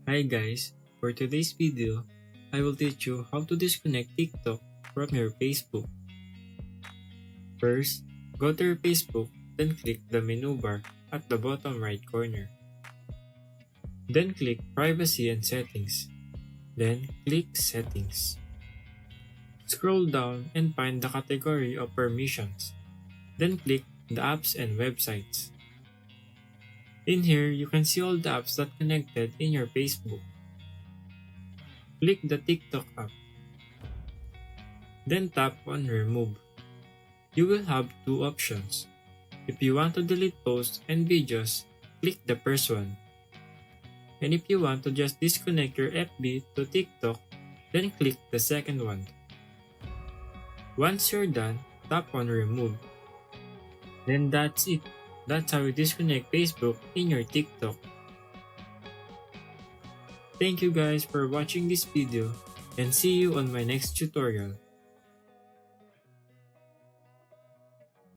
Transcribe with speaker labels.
Speaker 1: Hi guys, for today's video, I will teach you how to disconnect TikTok from your Facebook. First, go to your Facebook, then click the menu bar at the bottom right corner. Then click Privacy and Settings. Then click Settings. Scroll down and find the category of Permissions. Then click the Apps and Websites. In here, you can see all the apps that connected in your Facebook. Click the TikTok app. Then tap on Remove. You will have two options. If you want to delete posts and videos, click the first one. And if you want to just disconnect your FB to TikTok, then click the second one. Once you're done, tap on Remove. Then that's it. That's how you disconnect Facebook in your TikTok. Thank you guys for watching this video and see you on my next tutorial.